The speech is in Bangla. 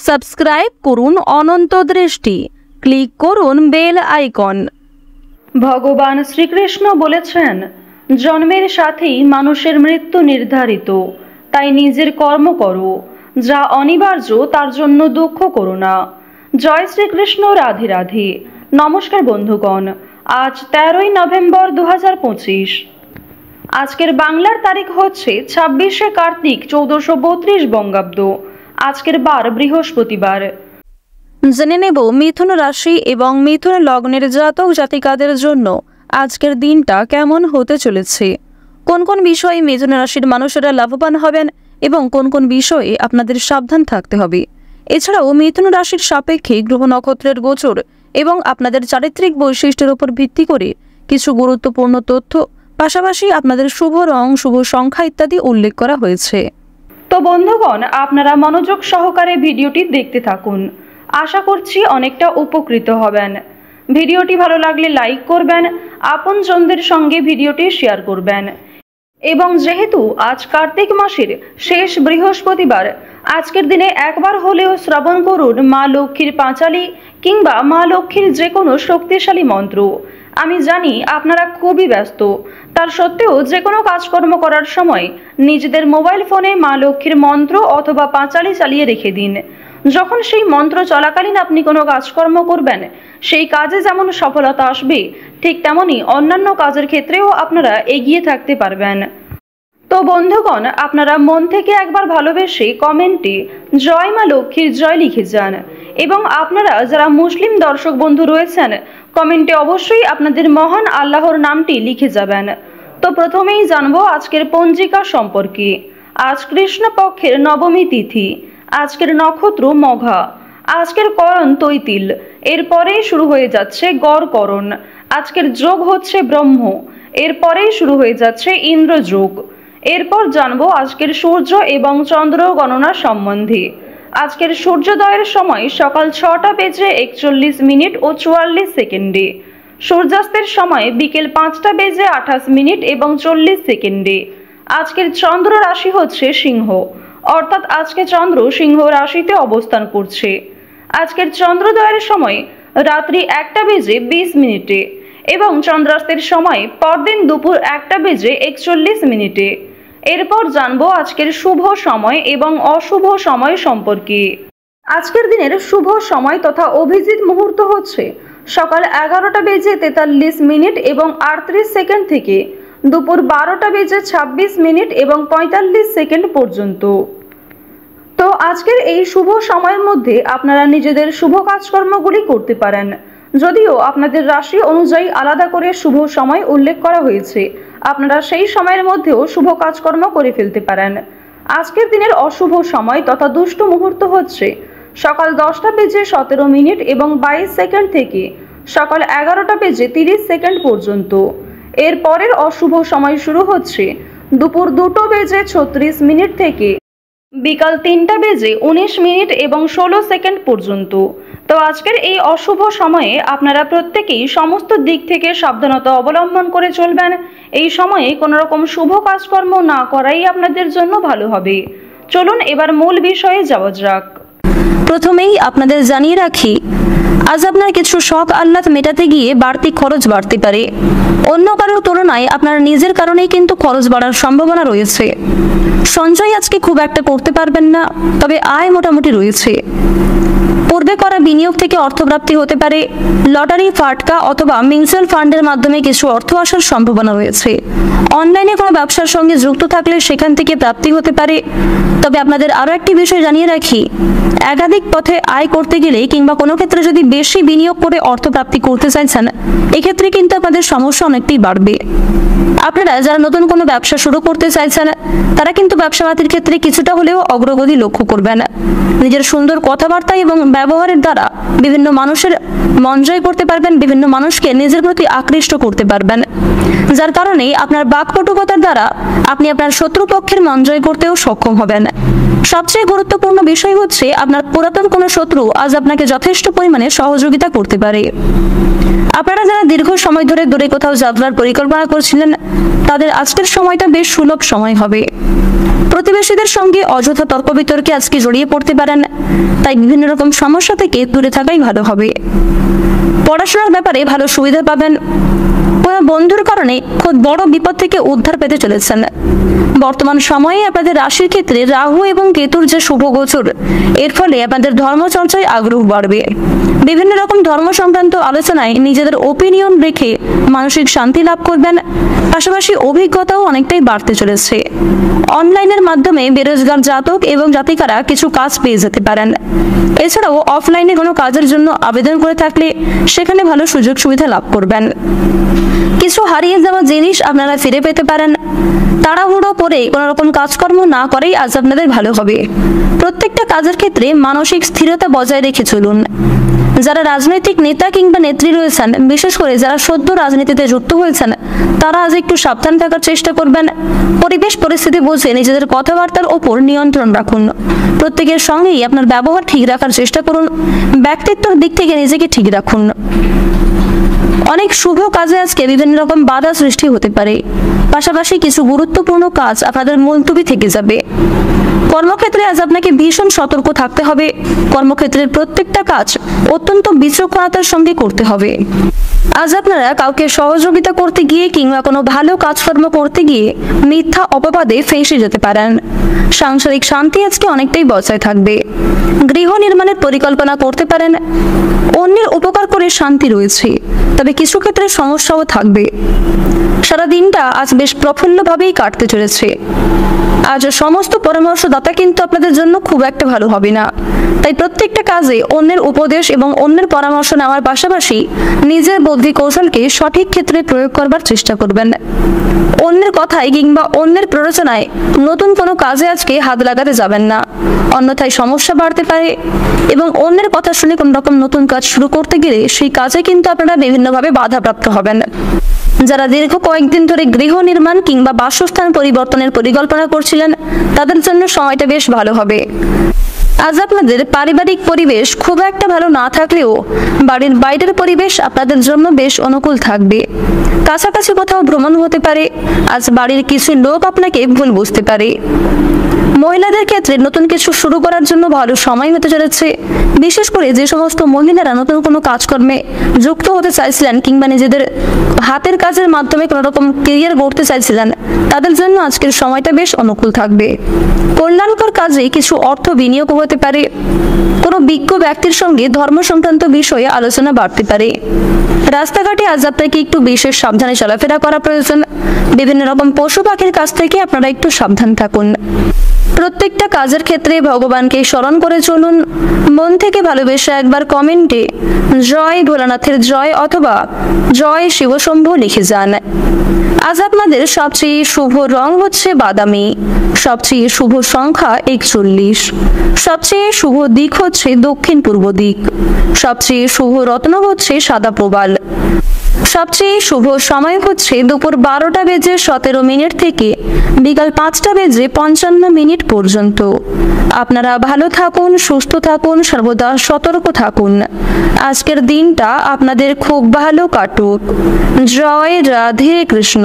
সাবস্ক্রাইব করুন অনন্ত দৃষ্টি, ক্লিক করুন বেল আইকন। ভগবান শ্রীকৃষ্ণ বলেছেন, জন্মের সাথেই মানুষের মৃত্যু নির্ধারিত, তাই নিজের কর্ম করো, যা অনিবার্য তার জন্য দুঃখ করো না। জয় শ্রীকৃষ্ণ, রাধে রাধে। নমস্কার বন্ধুগণ, আজ 13ই নভেম্বর 2025। আজকের বাংলার তারিখ হচ্ছে 26শে কার্তিক 1432 বঙ্গাব্দ। আজকের বার বৃহস্পতিবার। জেনে নেব মিথুন রাশি এবং মিথুন লগ্নের জাতক জাতিকাদের জন্য আজকের দিনটা কেমন হতে চলেছে, কোন কোন বিষয়ে মিথুন রাশির মানুষেরা লাভবান হবেন এবং কোন কোন বিষয়ে আপনাদের সাবধান থাকতে হবে। এছাড়াও মিথুন রাশির সাপেক্ষে গ্রহ নক্ষত্রের গোচর এবং আপনাদের চারিত্রিক বৈশিষ্ট্যের উপর ভিত্তি করে কিছু গুরুত্বপূর্ণ তথ্য, পাশাপাশি আপনাদের শুভ রং, শুভ সংখ্যা ইত্যাদি উল্লেখ করা হয়েছে। তো বন্ধুগণ, আপনারা মনোযোগ সহকারে ভিডিওটি দেখতে থাকুন। আশা করছি অনেকটা উপকৃত হবেন। ভিডিওটি ভালো লাগলে লাইক করবেন, আপনজনদের সঙ্গে ভিডিওটি শেয়ার করবেন। এবং যেহেতু আজ কার্তিক মাসের শেষ বৃহস্পতিবার, আজকের দিনে একবার হলেও শ্রবণ করুন মা লক্ষ্মীর পাঁচালী কিংবা মা লক্ষ্মীর যে কোনো শক্তিশালী মন্ত্র। আমি জানি আপনারা খুবই ব্যস্ত, তার সত্ত্বেও যে কোনো কাজকর্ম করার সময় নিজেদের মোবাইল ফোনে মা লক্ষ্মীর মন্ত্র অথবা পাঁচালী চালিয়ে রেখে দিন। যখন সেই মন্ত্র চলাকালীন আপনি কোনো কাজকর্ম করবেন, সেই কাজে যেমন সফলতা আসবে, ঠিক তেমনি অন্যান্য কাজের ক্ষেত্রেও আপনারা এগিয়ে থাকতে পারবেন। তো বন্ধুগণ, আপনারা মন থেকে একবার ভালোবেসে কমেন্টে জয় মা লক্ষ্মীর জয় লিখে যান। এবং আপনারা যারা মুসলিম দর্শক বন্ধু রয়েছেন, কমেন্টে অবশ্যই আপনাদের মহান আল্লাহর নামটি লিখে যাবেন। তো প্রথমেই জানবো আজকের পঞ্জিকা সম্পর্কে। আজ কৃষ্ণপক্ষের নবমী তিথি, আজকের নক্ষত্র মঘা, আজকের করণ তৈতিল, এরপরেই শুরু হয়ে যাচ্ছে গড়করণ। আজকের যোগ হচ্ছে ব্রহ্ম, এরপরেই শুরু হয়ে যাচ্ছে ইন্দ্র যোগ। এরপর জানবো আজকের সূর্য এবং চন্দ্র গণনা সম্বন্ধে। আজকের সূর্যোদয়ের সময় সকাল 6টা বেজে 41 ও 44 সেকেন্ডে, সূর্যাস্তের সময় বিকেল 5টা বেজে 28 এবং 40 সেকেন্ডে। আজকের চন্দ্র রাশি হচ্ছে সিংহ, অর্থাৎ আজকে চন্দ্র সিংহ রাশিতে অবস্থান করছে। আজকের চন্দ্রোদয়ের সময় রাত্রি 1টা বেজে 20 এবং চন্দ্রাস্তের সময় পরদিন দুপুর 1টা বেজে 41। এরপর জানবো আজকের শুভ সময় এবং অশুভ সময় সম্পর্কে। আজকের দিনের শুভ সময় তথা অভিজিৎ মুহূর্ত হচ্ছে সকাল 11টা বেজে 43 এবং 38 সেকেন্ড থেকে দুপুর 12টা বেজে 26 এবং 45 সেকেন্ড পর্যন্ত। তো আজকের এই শুভ সময়ের মধ্যে আপনারা নিজেদের শুভ কাজকর্মগুলি করতে পারেন, যদিও আপনাদের রাশি অনুযায়ী আলাদা করে শুভ সময় উল্লেখ করা হয়েছে। আপনারা সেই সময়ের মধ্যেও শুভ কাজকর্ম করে ফেলতে পারেন। আজকের দিনের অশুভ সময় তথা দুষ্ট মুহূর্ত হচ্ছে সকাল 10টা বেজে 17 এবং 22 সেকেন্ড থেকে সকাল 11টা বেজে 30 সেকেন্ড পর্যন্ত। এর পরের অশুভ সময় শুরু হচ্ছে দুপুর 2টো বেজে 36 থেকে বিকাল 3টা বেজে 19 এবং 16 সেকেন্ড পর্যন্ত। তো আজকের এই অশুভ সময়ে আপনারা প্রত্যেকেই সমস্ত দিক থেকে সাবধানতা অবলম্বন করে চলবেন। এই সময়ে কোনো রকম শুভ কাজকর্ম না করাই আপনাদের জন্য ভালো হবে। চলুন এবার মূল বিষয়ে যাওয়া যাক। প্রথমেই আপনাদের জানিয়ে রাখি, আজ আপনার কিছু শখ আহ্লাদ মেটাতে গিয়ে বাড়তি খরচ বাড়তে পারে। অন্য কারোর তুলনায় আপনার নিজের কারণেই কিন্তু খরচ বাড়ার সম্ভাবনা রয়েছে। সঞ্চয় আজকে খুব একটা করতে পারবেন না, তবে আয় মোটামুটি রয়েছে। পূর্বে করা বিনিয়োগ থেকে অর্থপ্রাপ্তি হতে পারে। লটারি, ফাটকা অথবা মিউচুয়াল ফান্ডের মাধ্যমে কিছু অর্থ আসার সম্ভাবনা রয়েছে। অনলাইনে কোনো ব্যবসার সঙ্গে যুক্ত থাকলে সেখান থেকে প্রাপ্তি হতে পারে। তবে আপনাদের আরও একটি বিষয় জানিয়ে রাখি, একাধিক পথে আয় করতে গেলে কিংবা কোনো ক্ষেত্রে যদি বেশি বিনিয়োগ করে অর্থপ্রাপ্তি করতে চাইছেন, এক্ষেত্রে কিন্তু আপনাদের সমস্যা অনেকটাই বাড়বে। আপনারা যারা নতুন কোনো ব্যবসা শুরু করতে চাইছেন, তারা কিন্তু ব্যবসাপাতির ক্ষেত্রে কিছুটা হলেও অগ্রগতি লক্ষ্য করবেন। নিজের সুন্দর কথাবার্তা এবং ব্যবহারের দ্বারা বিভিন্ন মানুষের মন জয় করতে পারবেন, বিভিন্ন মানুষকে নিজের প্রতি আকৃষ্ট করতে পারবেন, যার কারণে আপনার বাকপটুকতার দ্বারা আপনি আপনার শত্রুপক্ষের মন জয় করতেও সক্ষম হবেন। সবচেয়ে গুরুত্বপূর্ণ বিষয় হচ্ছে আপনার পুরাতন কোনো শত্রু আজ আপনাকে যথেষ্ট পরিমাণে সহযোগিতা করতে পারে। আপনারা যারা দীর্ঘ সময় ধরে দূরে কোথাও যাত্রার পরিকল্পনা করছিলেন, তাদের আজকের সময়টা বেশ সুলভ সময় হবে। প্রতিবেশীদের সঙ্গে অযথা তর্ক বিতর্কে আজকে জড়িয়ে পড়তে পারেন, তাই বিভিন্ন রকম সমস্যা থেকে দূরে থাকাই ভালো হবে। পড়াশোনার ব্যাপারে ভালো সুবিধা পাবেন। কোনো বন্ধুর কারণে খুব বড় বিপদ থেকে উদ্ধার পেতে চলেছেন। বর্তমান সময়ে আপনাদের রাশির ক্ষেত্রে রাহু এবং কেতুর যে শুভ গোচর, এর ফলে আপনাদের ধর্মচর্চায় আগ্রহ বাড়বে। বিভিন্ন রকম ধর্ম সংক্রান্ত আলোচনায় নিজেদের ওপিনিয়ন রেখে মানসিক শান্তি লাভ করবেন। পাশাপাশি অভিজ্ঞতাও অনেকটাই বাড়তে চলেছে। অনলাইনের মাধ্যমে বেরোজগার জাতক এবং জাতিকারা কিছু কাজ পেয়ে যেতে পারেন। এছাড়াও অফলাইনে কোনো কাজের জন্য আবেদন করে থাকলে সেখানে ভালো সুযোগ সুবিধা লাভ করবেন। কিছু হারিয়ে যাওয়া জিনিস আপনারা ফিরে পেতে পারেন। তাড়াহুড়ো করে কোনো রকম কাজকর্ম না করেই আজ আপনাদের ভালো হবে। প্রত্যেকটা কাজের ক্ষেত্রে মানসিক স্থিরতা বজায় রেখে চলুন। যারা রাজনৈতিক নেতা কিংবা নেত্রী রয়েছেন, বিশেষ করে যারা সদ্য রাজনীতিতে যুক্ত হয়েছেন, তারা আজ একটু সাবধান থাকার চেষ্টা করবেন। পরিবেশ পরিস্থিতি বুঝে নিজেদের কথাবার্তার ওপর নিয়ন্ত্রণ রাখুন। প্রত্যেকের সঙ্গেই আপনার ব্যবহার ঠিক রাখার চেষ্টা করুন। ব্যক্তিত্বের দিক থেকে নিজেকে ঠিক রাখুন। অনেক শুভ কাজে আজকে বিভিন্ন রকম বাধা সৃষ্টি হতে পারে। পাশাপাশি কিছু গুরুত্বপূর্ণ কাজ আপনাদের মুলতবি থেকে যাবে। কর্মক্ষেত্রে আজ আপনাকে ভীষণ সতর্ক থাকতে হবে। কর্মক্ষেত্রের প্রত্যেকটা কাজ অত্যন্ত বিচক্ষণতার সঙ্গে করতে হবে। আজ আপনারা কাউকে সহযোগিতা করতে গিয়ে কিংবা কোনো ভালো কাজকর্ম করতে গিয়ে মিথ্যা অপবাদে ফেঁসে যেতে পারেন। সাংসারিক শান্তি আজকে অনেকটাই বজায় থাকবে। গৃহ নির্মাণের পরিকল্পনা করতে পারেন। অন্যের উপকার করে শান্তি রয়েছে, তবে কিছু ক্ষেত্রে সমস্যাও থাকবে। সারা দিনটা আজ বেশ প্রফুল্লভাবেই কাটতে চলেছে। আজ সমস্ত পরামর্শদাতা কিন্তু আপনাদের জন্য খুব একটা ভালো হবে না। তাই প্রত্যেকটা কাজে অন্যের উপদেশ এবং অন্যের পরামর্শ নেওয়ার পাশাপাশি নিজের বুদ্ধি কৌশলকে সঠিক ক্ষেত্রে প্রয়োগ করবার চেষ্টা করবেন। অন্যের কথায় কিংবা অন্যের প্ররোচনায় নতুন কোনো কাজে আজকে হাত লাগাতে যাবেন না, অন্যথায় সমস্যা বাড়তে পারে এবং অন্যের কথা শুনে কোনো রকম নতুন কাজ শুরু করতে গেলে সেই কাজে কিন্তু আপনারা বিভিন্নভাবে বাধাপ্রাপ্ত হবেন। যারা দীর্ঘ কয়েকদিন ধরে গৃহ নির্মাণ কিংবা বাসস্থান পরিবর্তনের পরিকল্পনা করছিলেন, তাদের জন্য সময়টা বেশ ভালো হবে। আজ আপনাদের পারিবারিক পরিবেশ খুব একটা ভালো না থাকলেও বাড়ির বাইরের পরিবেশ আপনাদের জন্য বেশ অনুকূল থাকবে। কাছাকাছি কোথাও ভ্রমণ হতে পারে। আজ বাড়ির কিছু লোক আপনাকে ভুল বুঝতে পারে। মহিলাদের ক্ষেত্রে নতুন কিছু শুরু করার জন্য ভালো সময় হতে চলেছে। বিশেষ করে যে সমস্ত মহিলারা নতুন কোনো কাজকর্মে যুক্ত হতে চাইছিলেন কিংবা নিজেদের হাতের কাজের মাধ্যমে কোনো রকম কেরিয়ার গড়তে চাইছিলেন, তাদের জন্য আজকের সময়টা বেশ অনুকূল থাকবে। কল্যাণকর কাজে কিছু অর্থ বিনিয়োগ হতে পারে। কোনো বিজ্ঞ ব্যক্তির সঙ্গে ধর্ম সংক্রান্ত বিষয়ে আলোচনা বাড়তে পারে। রাস্তাঘাটে আজ আপনাকে একটু বিশেষ সাবধানে চলাফেরা করা প্রয়োজন। বিভিন্ন রকম পশু পাখির কাছ থেকে আপনারা একটু সাবধান থাকুন। প্রত্যেকটা কাজের ক্ষেত্রে ভগবানকে স্মরণ করে চলুন। মন থেকে ভালোবেসে একবার কমেন্টে জয় ভোলানাথের জয় অথবা জয় শিবশম্ভু লিখে যান। আজ আপনাদের সবচেয়ে শুভ রং হচ্ছে বাদামি, সবচেয়ে শুভ সংখ্যা 41, সবচেয়ে শুভ দিক হচ্ছে দক্ষিণ পূর্ব দিক, সবচেয়ে শুভ রত্ন হচ্ছে সাদা প্রবাল, সবচেয়ে শুভ সময় হচ্ছে দুপুর 12:17 থেকে বিকাল 5:55 পর্যন্ত। আপনারা ভালো থাকুন, সুস্থ থাকুন, সর্বদা সতর্ক থাকুন। আজকের দিনটা আপনাদের খুব ভালো কাটুক। জয় রাধে কৃষ্ণ।